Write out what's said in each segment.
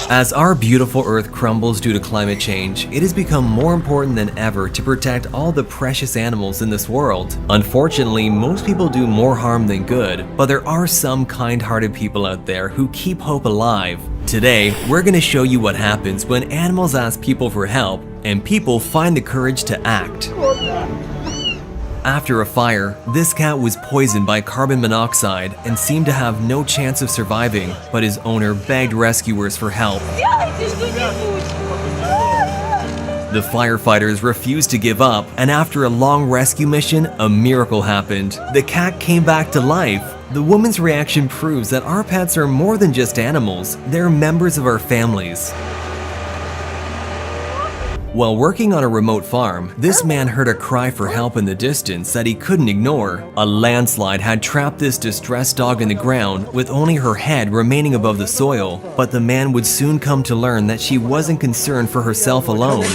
As our beautiful Earth crumbles due to climate change, it has become more important than ever to protect all the precious animals in this world. Unfortunately, most people do more harm than good, but there are some kind-hearted people out there who keep hope alive. Today, we're going to show you what happens when animals ask people for help and people find the courage to act. After a fire, this cat was poisoned by carbon monoxide and seemed to have no chance of surviving, but his owner begged rescuers for help. The firefighters refused to give up, and after a long rescue mission, a miracle happened. The cat came back to life. The woman's reaction proves that our pets are more than just animals, they're members of our families. While working on a remote farm, this man heard a cry for help in the distance that he couldn't ignore. A landslide had trapped this distressed dog in the ground, with only her head remaining above the soil. But the man would soon come to learn that she wasn't concerned for herself alone.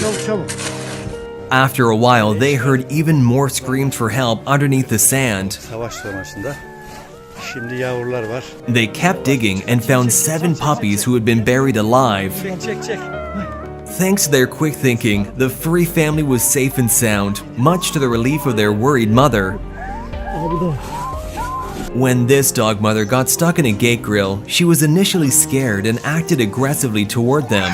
After a while, they heard even more screams for help underneath the sand. They kept digging and found 7 puppies who had been buried alive. Thanks to their quick thinking, the furry family was safe and sound, much to the relief of their worried mother. When this dog mother got stuck in a gate grill, she was initially scared and acted aggressively toward them.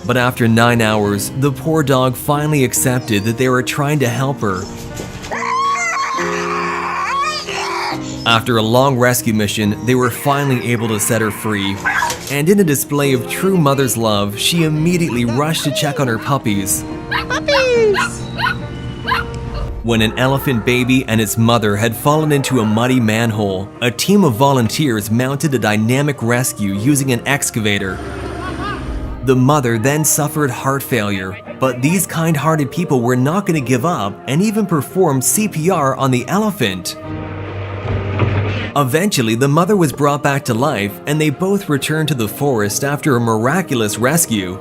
But after 9 hours, the poor dog finally accepted that they were trying to help her. After a long rescue mission, they were finally able to set her free. And in a display of true mother's love, she immediately rushed to check on her puppies. When an elephant baby and its mother had fallen into a muddy manhole, a team of volunteers mounted a dynamic rescue using an excavator. The mother then suffered heart failure, but these kind-hearted people were not going to give up and even performed CPR on the elephant. Eventually, the mother was brought back to life, and they both returned to the forest after a miraculous rescue.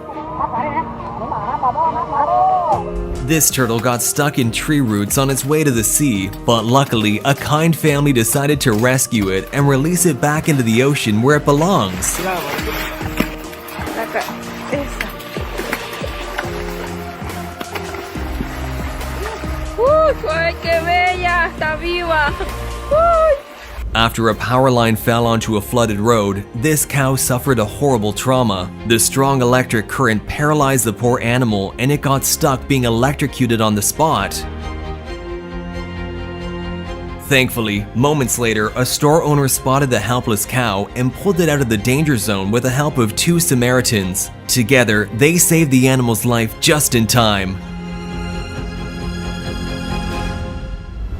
This turtle got stuck in tree roots on its way to the sea, but luckily, a kind family decided to rescue it and release it back into the ocean where it belongs. After a power line fell onto a flooded road, this cow suffered a horrible trauma. The strong electric current paralyzed the poor animal and it got stuck being electrocuted on the spot. Thankfully, moments later, a store owner spotted the helpless cow and pulled it out of the danger zone with the help of 2 Samaritans. Together, they saved the animal's life just in time.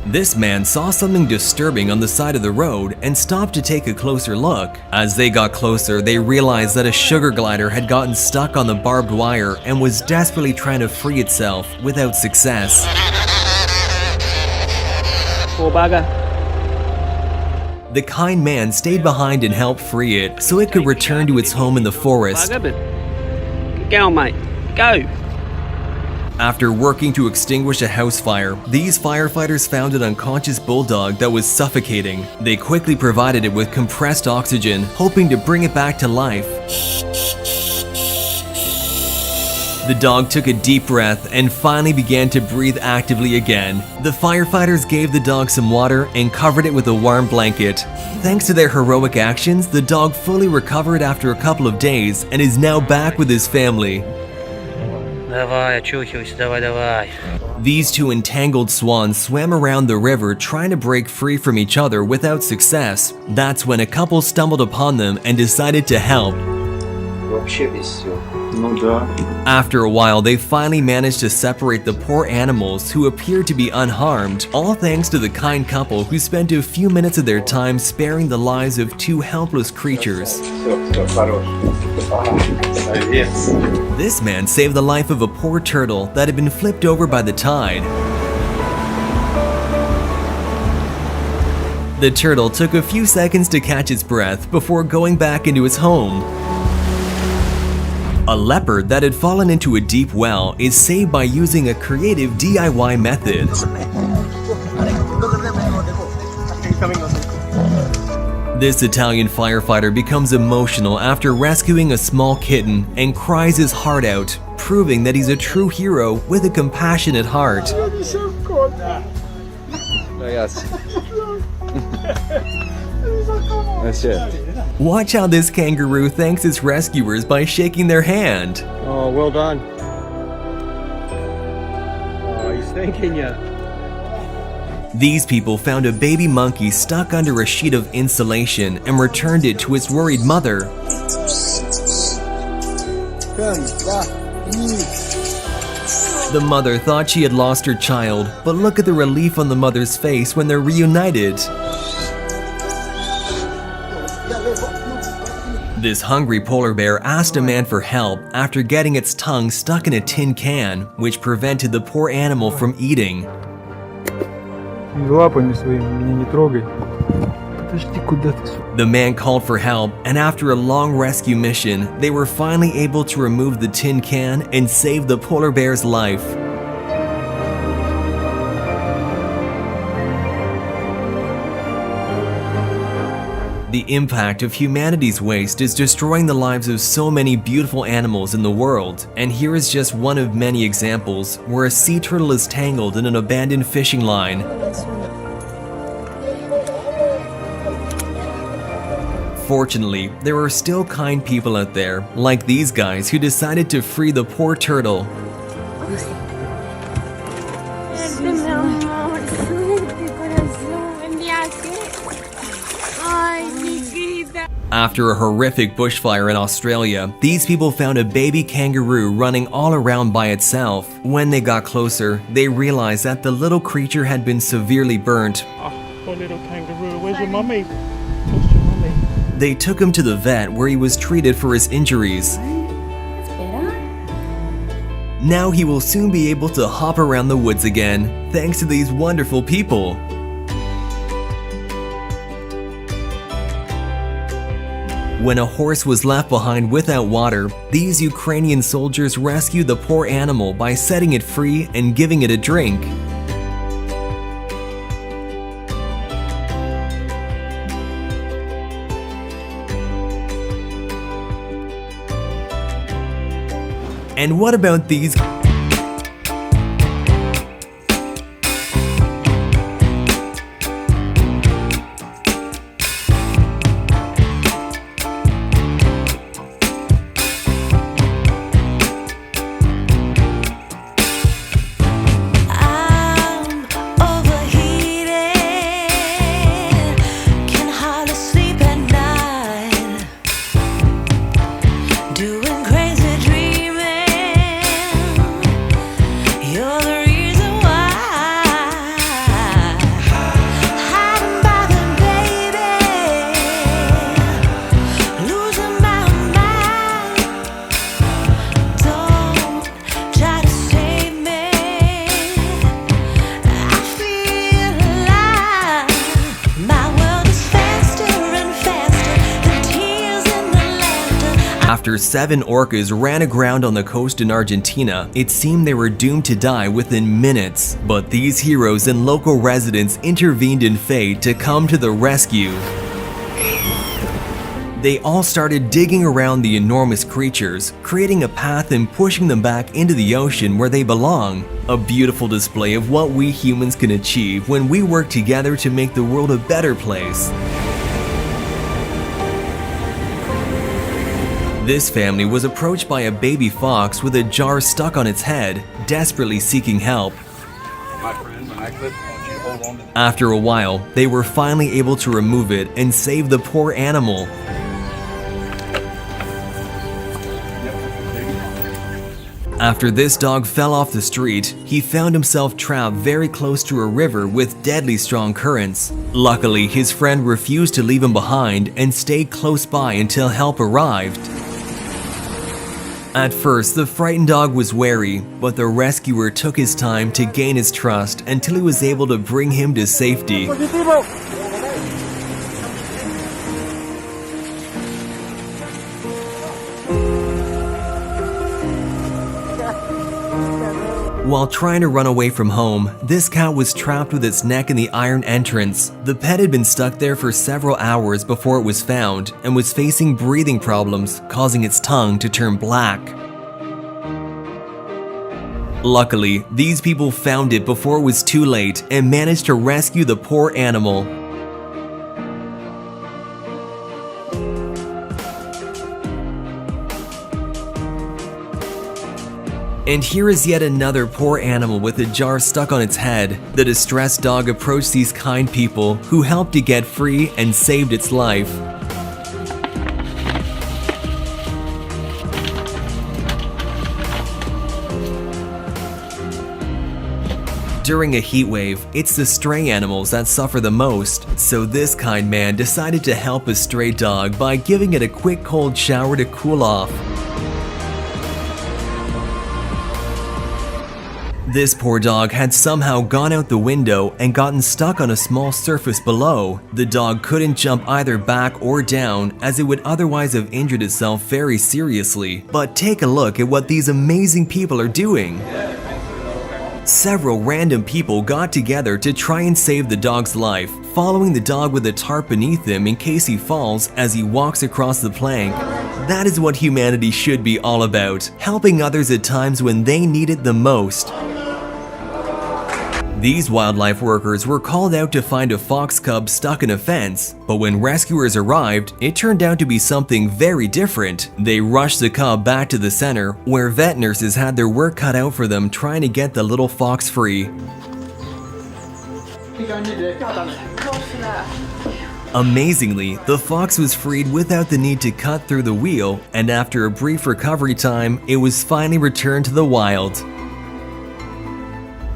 This man saw something disturbing on the side of the road and stopped to take a closer look. As they got closer, they realized that a sugar glider had gotten stuck on the barbed wire and was desperately trying to free itself without success. The kind man stayed behind and helped free it so it could return to its home in the forest. Go on, mate. Go! After working to extinguish a house fire, these firefighters found an unconscious bulldog that was suffocating. They quickly provided it with compressed oxygen, hoping to bring it back to life. The dog took a deep breath and finally began to breathe actively again. The firefighters gave the dog some water and covered it with a warm blanket. Thanks to their heroic actions, the dog fully recovered after a couple of days and is now back with his family. These 2 entangled swans swam around the river trying to break free from each other without success. That's when a couple stumbled upon them and decided to help. After a while, they finally managed to separate the poor animals who appeared to be unharmed, all thanks to the kind couple who spent a few minutes of their time sparing the lives of 2 helpless creatures. This man saved the life of a poor turtle that had been flipped over by the tide. The turtle took a few seconds to catch its breath before going back into its home. A leopard that had fallen into a deep well is saved by using a creative DIY method. This Italian firefighter becomes emotional after rescuing a small kitten and cries his heart out, proving that he's a true hero with a compassionate heart. Ragazzi. That's it. Watch how this kangaroo thanks its rescuers by shaking their hand. Oh, well done. Oh, he's thanking you. These people found a baby monkey stuck under a sheet of insulation and returned it to its worried mother. The mother thought she had lost her child, but look at the relief on the mother's face when they're reunited. This hungry polar bear asked a man for help after getting its tongue stuck in a tin can, which prevented the poor animal from eating. Лапами своими меня не трогай. Подожди, куда ты? The man called for help, and after a long rescue mission, they were finally able to remove the tin can and save the polar bear's life. The impact of humanity's waste is destroying the lives of so many beautiful animals in the world, and here is just one of many examples where a sea turtle is tangled in an abandoned fishing line. Fortunately, there are still kind people out there, like these guys who decided to free the poor turtle. After a horrific bushfire in Australia, these people found a baby kangaroo running all around by itself. When they got closer, they realized that the little creature had been severely burnt. Oh, poor little kangaroo. Where's your mummy? Where's your mummy? They took him to the vet where he was treated for his injuries. Now he will soon be able to hop around the woods again, thanks to these wonderful people. When a horse was left behind without water, these Ukrainian soldiers rescued the poor animal by setting it free and giving it a drink. And what about these? After 7 orcas ran aground on the coast in Argentina, it seemed they were doomed to die within minutes. But these heroes and local residents intervened in fate to come to the rescue. They all started digging around the enormous creatures, creating a path and pushing them back into the ocean where they belong. A beautiful display of what we humans can achieve when we work together to make the world a better place. This family was approached by a baby fox with a jar stuck on its head, desperately seeking help. After a while, they were finally able to remove it and save the poor animal. After this dog fell off the street, he found himself trapped very close to a river with deadly strong currents. Luckily, his friend refused to leave him behind and stayed close by until help arrived. At first, the frightened dog was wary, but the rescuer took his time to gain his trust until he was able to bring him to safety. While trying to run away from home, this cat was trapped with its neck in the iron entrance. The pet had been stuck there for several hours before it was found and was facing breathing problems, causing its tongue to turn black. Luckily, these people found it before it was too late and managed to rescue the poor animal. And here is yet another poor animal with a jar stuck on its head. The distressed dog approached these kind people who helped it get free and saved its life. During a heat wave, it's the stray animals that suffer the most, so this kind man decided to help a stray dog by giving it a quick cold shower to cool off. This poor dog had somehow gone out the window and gotten stuck on a small surface below. The dog couldn't jump either back or down, as it would otherwise have injured itself very seriously. But take a look at what these amazing people are doing. Several random people got together to try and save the dog's life, following the dog with a tarp beneath him in case he falls as he walks across the plank. That is what humanity should be all about, helping others at times when they need it the most. These wildlife workers were called out to find a fox cub stuck in a fence, but when rescuers arrived, it turned out to be something very different. They rushed the cub back to the center, where vet nurses had their work cut out for them trying to get the little fox free. Amazingly, the fox was freed without the need to cut through the wheel, and after a brief recovery time, it was finally returned to the wild.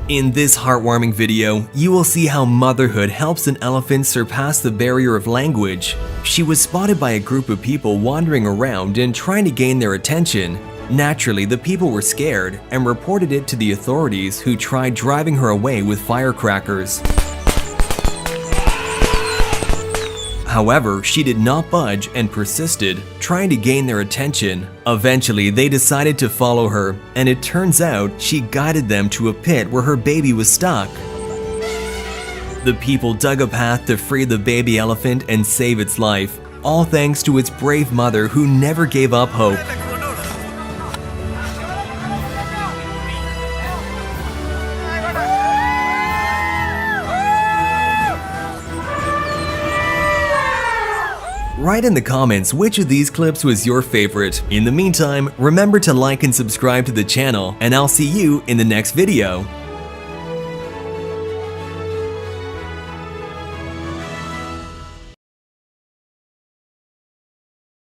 In this heartwarming video, you will see how motherhood helps an elephant surpass the barrier of language. She was spotted by a group of people wandering around and trying to gain their attention. Naturally, the people were scared and reported it to the authorities, who tried driving her away with firecrackers. However, she did not budge and persisted, trying to gain their attention. Eventually, they decided to follow her, and it turns out she guided them to a pit where her baby was stuck. The people dug a path to free the baby elephant and save its life, all thanks to its brave mother who never gave up hope. Write in the comments which of these clips was your favorite. In the meantime, remember to like and subscribe to the channel, and I'll see you in the next video.